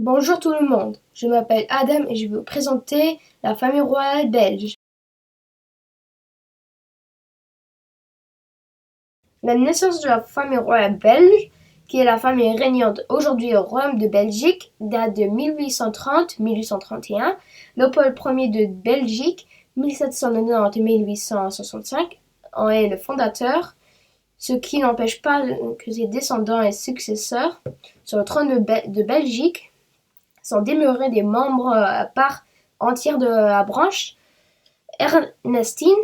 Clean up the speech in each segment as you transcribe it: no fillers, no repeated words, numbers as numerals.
Bonjour tout le monde, je m'appelle Adam et je vais vous présenter la famille royale belge. La naissance de la famille royale belge, qui est la famille régnante aujourd'hui au Royaume de Belgique, date de 1830-1831. Léopold Ier de Belgique, 1790-1865, en est le fondateur, ce qui n'empêche pas que ses descendants et successeurs sur le trône de Belgique sont demeurés des membres à part entière de la branche Ernestine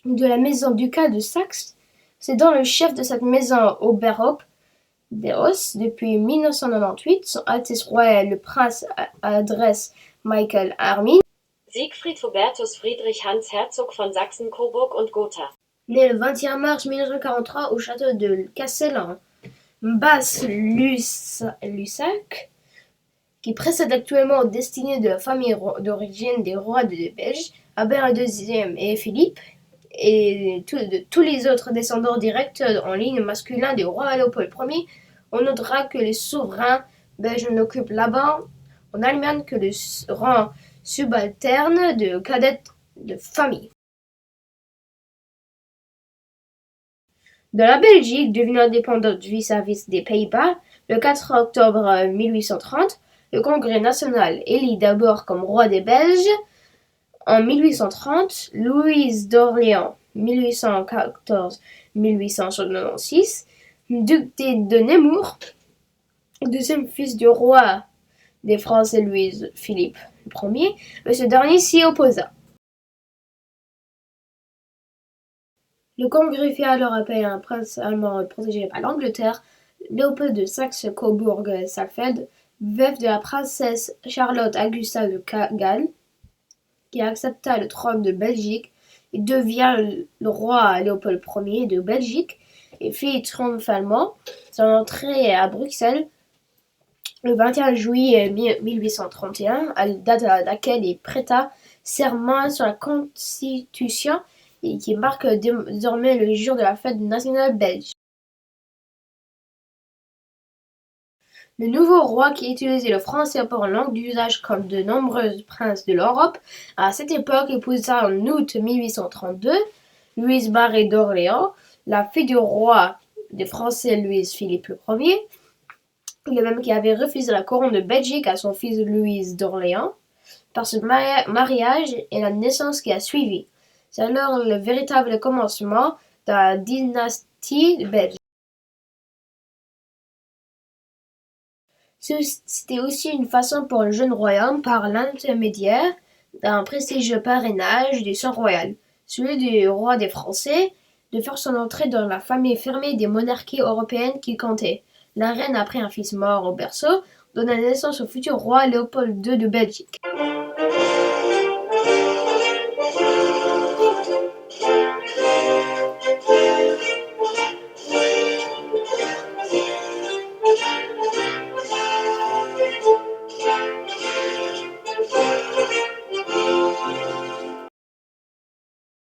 de la maison ducale de Saxe. C'est dans le chef de cette maison Oberhaupt Beos depuis 1998, Son Altesse Royale le Prince adresse Michael Armin, Siegfried Hubertus Friedrich Hans Herzog von Sachsen-Coburg und Gotha. Né le 21 mars 1943 au château de Cassel en Basse-Lussac, qui précède actuellement aux destinées de la famille d'origine des rois de Belge, Albert II et Philippe, et de tous les autres descendants directs en ligne masculin du roi Léopold Ier. On notera que les souverains belges n'occupent là-bas en Allemagne que le rang subalterne de cadet de famille. De la Belgique, devenue indépendante vis-à-vis des Pays-Bas, le 4 octobre 1830, le Congrès national élit d'abord comme roi des Belges en 1830 Louis d'Orléans, 1814-1896, duc de Nemours, deuxième fils du roi des Français Louis-Philippe Ier, mais ce dernier s'y opposa. Le Congrès fit alors appel à un prince allemand protégé par l'Angleterre, Léopold de Saxe-Cobourg-Saalfeld, veuf de la princesse Charlotte Augusta de Galles, qui accepta le trône de Belgique et devient le roi Léopold Ier de Belgique et fit triomphalement son entrée à Bruxelles le 21 juillet 1831, à la date à laquelle il prêta serment sur la Constitution et qui marque désormais le jour de la fête nationale belge. Le nouveau roi, qui utilisait le français pour langue d'usage comme de nombreux princes de l'Europe, à cette époque épousa en août 1832 Louise Marie d'Orléans, la fille du roi des Français Louis-Philippe Ier, le même qui avait refusé la couronne de Belgique à son fils Louis d'Orléans. Par ce mariage et la naissance qui a suivi, c'est alors le véritable commencement de la dynastie belge. C'était aussi une façon pour le jeune royaume, par l'intermédiaire d'un prestigieux parrainage du sang royal, celui du roi des Français, de faire son entrée dans la famille fermée des monarchies européennes qui comptaient. La reine, après un fils mort au berceau, donna naissance au futur roi Léopold II de Belgique.